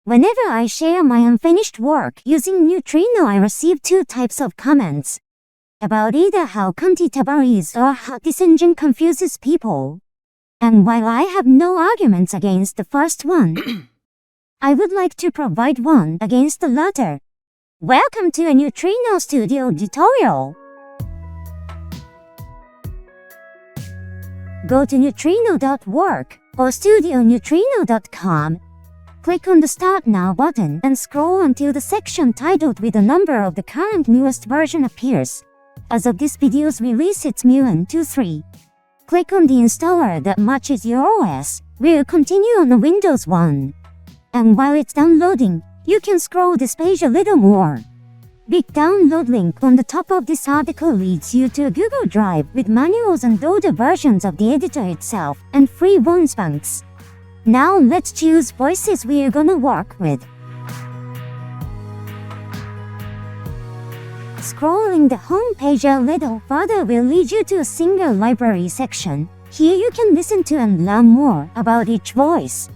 Whenever I share my unfinished work using Neutrino, I receive two types of comments. About either how cunty tobari is or how this engine confuses people. And while I have no arguments against the first one, I would like to provide one against the latter. Welcome to a Neutrino Studio tutorial. Go to neutrino.work or studioneutrino.com. Click on the Start Now button and scroll until the section titled with the number of the current newest version appears. As of this video's release, it's mu-n23. Click on the installer that matches your OS. We'll continue on the Windows 1. And while it's downloading, you can scroll this page a little more. Big download link on the top of this article leads you to a Google Drive with manuals and older versions of the editor itself and free voicebanks. Now let's choose voices we're gonna work with. Scrolling the home page a little further will lead you to a single library section. Here you can listen to and learn more about each voice.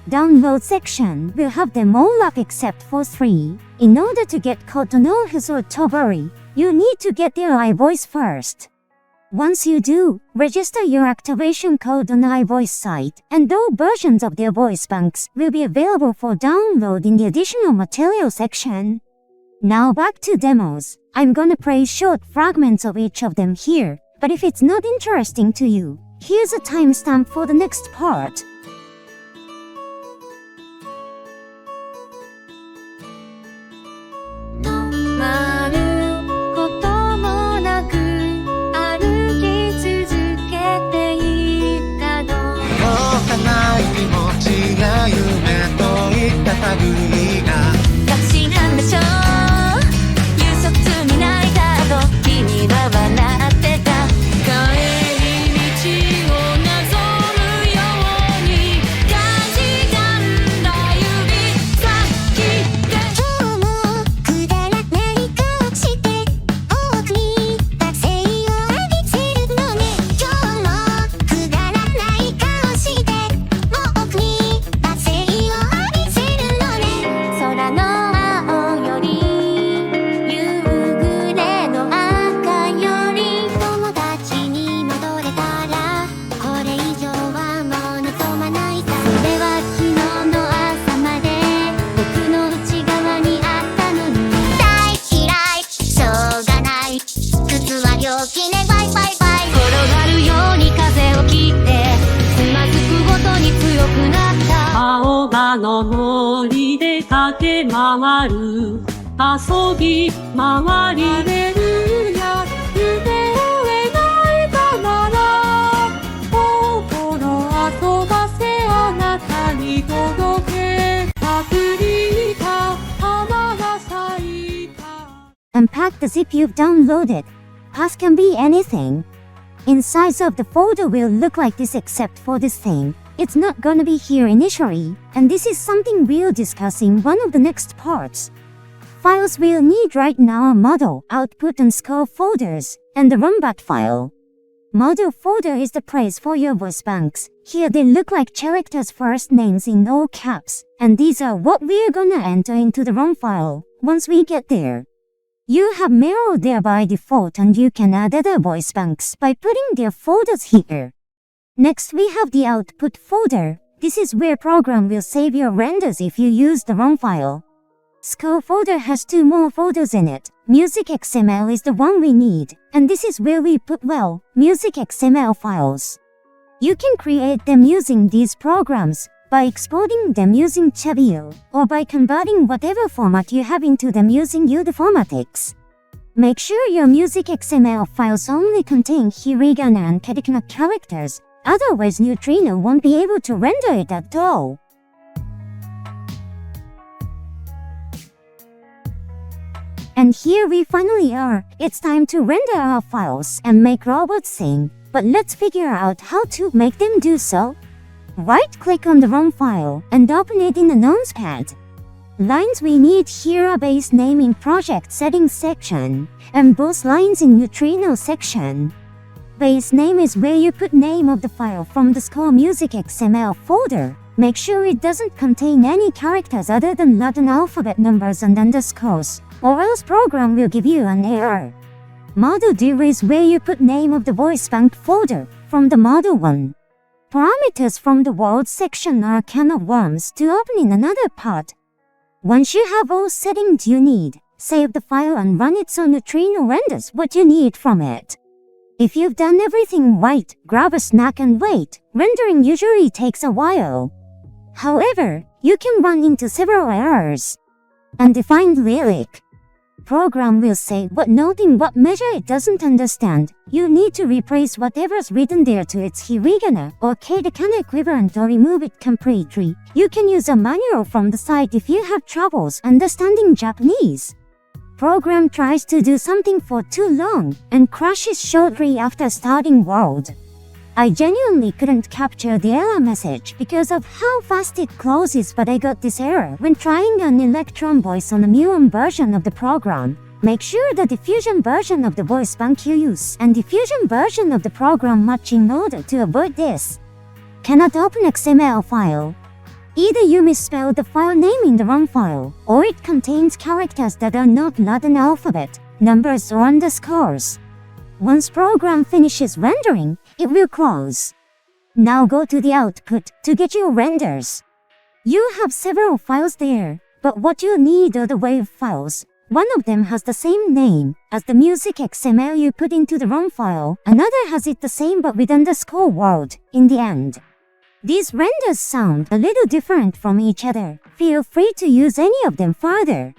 Download section will have them all up except for 3. In order to get kotonohas or tobari, you need to get the a.i.voice first. Once you do, register your activation code on a.i.voice site, and all versions of their voice banks will be available for download in the additional material section. Now back to demos. I'm gonna play short fragments of each of them here, but if it's not interesting to you, here's a timestamp for the next part. Unpack the zip you've downloaded. Path can be anything. Inside of the folder will look like this except for this thing. It's not gonna be here initially, and this is something we'll discuss in one of the next parts. Files we'll need right now are model, output and score folders, and the runbat file. Model folder is the place for your voice banks. Here they look like characters' first names in all caps, and these are what we're gonna enter into the run file once we get there. You have Mero there by default, and you can add other voice banks by putting their folders here. Next we have the output folder. This is where program will save your renders if you use the run file. Score folder has 2 more folders in it. Music XML is the one we need, and this is where we put, well, music XML files. You can create them using these programs, by exporting them using Chavio, or by converting whatever format you have into them using udformatics. Make sure your music XML files only contain hiragana and katakana characters, otherwise Neutrino won't be able to render it at all. And here we finally are. It's time to render our files and make robots sing, but let's figure out how to make them do so. Right-click on the run file and open it in the notepad. Lines we need here are base name in project settings section, and both lines in neutrino section. Base name is where you put name of the file from the score music XML folder, Make sure it doesn't contain any characters other than Latin alphabet numbers and underscores, or else program will give you an error. Model dir is where you put name of the voicebank folder from the model 1. Parameters from the world section are a can of worms to open in another part. Once you have all settings you need, save the file and run it so Neutrino renders what you need from it. If you've done everything right, grab a snack and wait. Rendering usually takes a while. However, you can run into several errors. Undefined lyric. Program will say what note in what measure it doesn't understand. You need to replace whatever's written there to its hiragana or katakana equivalent or remove it completely. You can use a manual from the site if you have troubles understanding Japanese. Program tries to do something for too long and crashes shortly after starting world. I genuinely couldn't capture the error message because of how fast it closes, but I got this error when trying an Electron voice on a muon version of the program. Make sure the diffusion version of the voice bank you use and diffusion version of the program match in order to avoid this. Cannot open XML file. Either you misspelled the file name in the wrong file, or it contains characters that are not Latin alphabet, numbers or underscores. Once program finishes rendering, it will close. Now go to the output to get your renders. You have several files there, but what you need are the WAV files. One of them has the same name as the music XML you put into the wrong file. Another has it the same but with underscore word in the end. These renders sound a little different from each other. Feel free to use any of them further.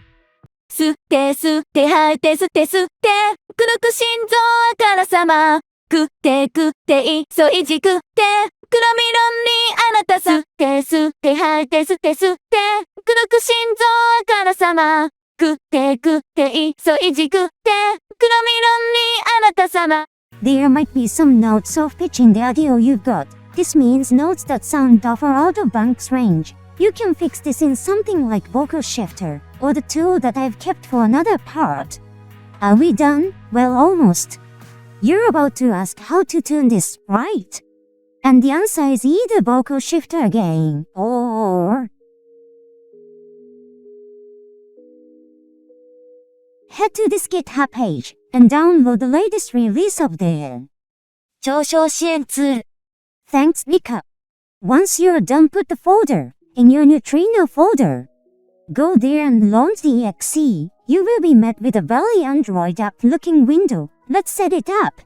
吸って吸って吐いて吸って吸ってくるく心臓あからさま食って食って急いじ食って黒み論にあなた吸って吸って吐いて吸って吸ってくるく心臓あからさま食って食って急いじ食って黒み論にあなた様 There might be some notes off pitch in the audio you've got. This means notes that sound off or out of bank's range. You can fix this in something like Vocal Shifter, or the tool that I've kept for another part. Are we done? Well, almost. You're about to ask how to tune this, right? And the answer is either Vocal Shifter again, or... Head to this GitHub page, and download the latest release of the 上昇支援ツール Thanks, Mika. Once you're done, put the folder in your neutrino folder. Go there and launch the exe. You will be met with a very Android app-looking window. Let's set it up.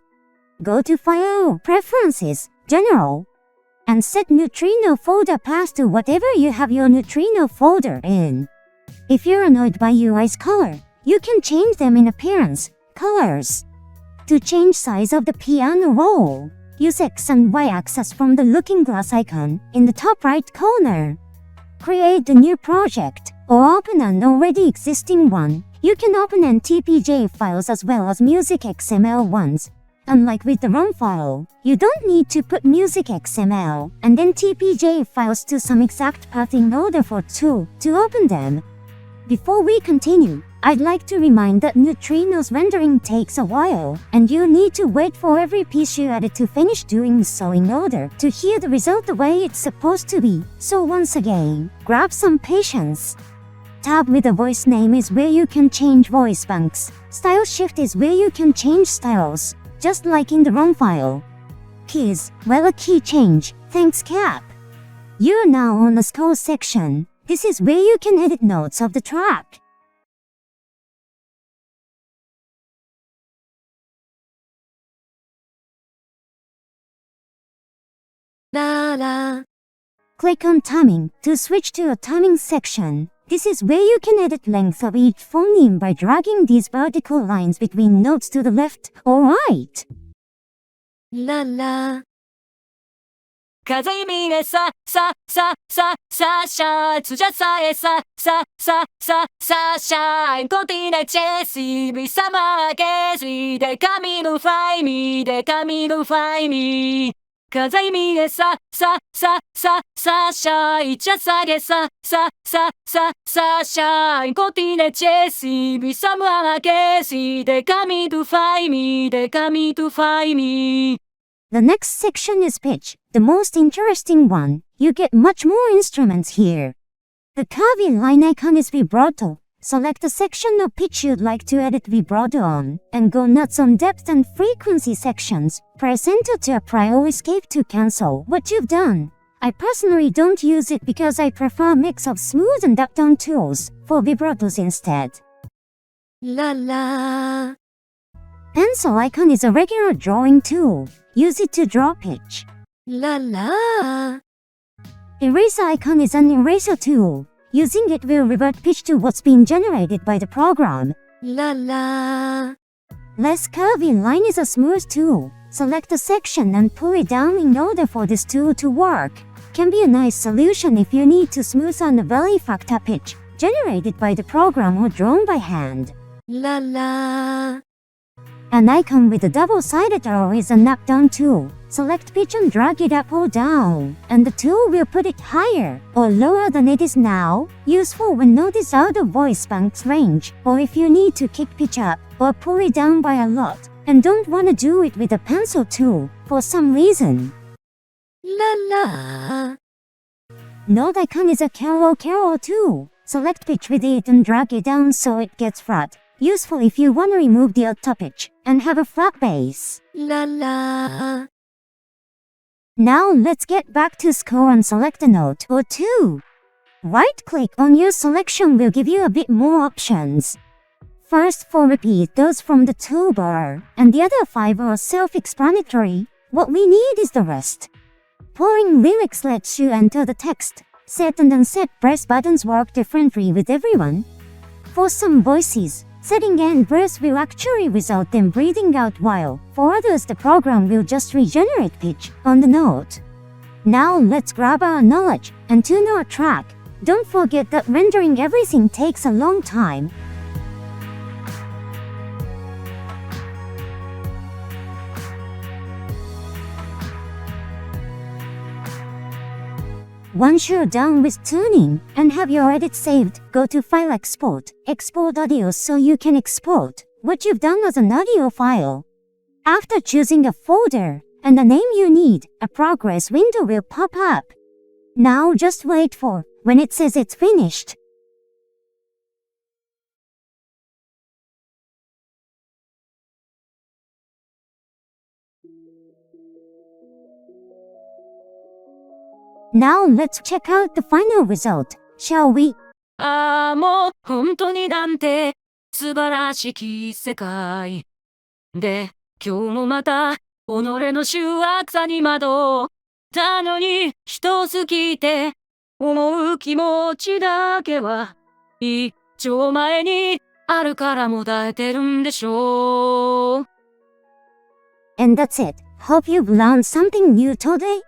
Go to File, Preferences, General, and set neutrino folder path to whatever you have your neutrino folder in. If you're annoyed by UI's color, you can change them in appearance, colors. To change size of the piano roll, use X and Y axis from the looking glass icon in the top right corner. Create a new project or open an already existing one. You can open NTPJ files as well as music XML ones. Unlike with the ROM file, you don't need to put music XML and NTPJ files to some exact path in order for two to open them. Before we continue, I'd like to remind that Neutrino's rendering takes a while, and you need to wait for every piece you added to finish doing so in order to hear the result the way it's supposed to be. So once again, grab some patience. Tab with a voice name is where you can change voice banks. Style shift is where you can change styles, just like in the ROM file. Keys, well, a key change, thanks cap. You're now on the score section. This is where you can edit notes of the track. La la. Click on Timing to switch to a timing section. This is where you can edit length of each phoneme by dragging these vertical lines between notes to the left or right. La la. 風見えさささささシャつじゃさえさささささシャインコティネチェシビサマーケシデカミルファイミデカミルファイミ風見えさささささシャイチャサゲさささささシャインコティネチェシビサマーケシデカミルファイミデカミルファイミ The next section is pitch, the most interesting one. you get much more instruments here. The curvy line icon is vibrato. Select the section of pitch you'd like to edit vibrato on, and go nuts on depth and frequency sections. Press enter to apply or escape to cancel what you've done. I personally don't use it because I prefer a mix of smooth and up-down tools for vibratos instead. La la. Pencil icon is a regular drawing tool. Use it to draw pitch. La la. Eraser icon is an eraser tool. Using it will revert pitch to what's been generated by the program. La la. Less curvy line is a smooth tool. Select a section and pull it down in order for this tool to work. Can be a nice solution if you need to smooth on the valley factor pitch generated by the program or drawn by hand. La la. An icon with a double-sided arrow is a knockdown tool. Select pitch and drag it up or down, and the tool will put it higher or lower than it is now. Useful when note is out of voicebanks range, or if you need to kick pitch up or pull it down by a lot, and don't want to do it with a pencil tool for some reason. La la. Note icon is a carol tool. Select pitch with it and drag it down so it gets flat. Useful if you want to remove the auto pitch and have a flat bass. La la. Now let's get back to score and select a note or two. Right-click on your selection will give you a bit more options. First 4 repeat those from the toolbar, and the other 5 are self-explanatory. What we need is the rest. Pouring lyrics lets you enter the text. Set and unset press buttons work differently with everyone. For some voices, setting and breath will actually result in breathing out, while for others the program will just regenerate pitch on the note. Now let's grab our knowledge and tune our track. Don't forget that rendering everything takes a long time. Once you're done with tuning and have your edit saved, go to File Export, Export Audio so you can export what you've done as an audio file. After choosing a folder and the name you need, a progress window will pop up. Now just wait for when it says it's finished. Now let's check out the final result, shall we? ああもう本当になんて素晴らしき世界で今日もまた己の醜悪さに惑ったのに人好きって思う気持ちだけは一丁前にあるからもだえてるんでしょう。 And that's it. Hope you've learned something new today.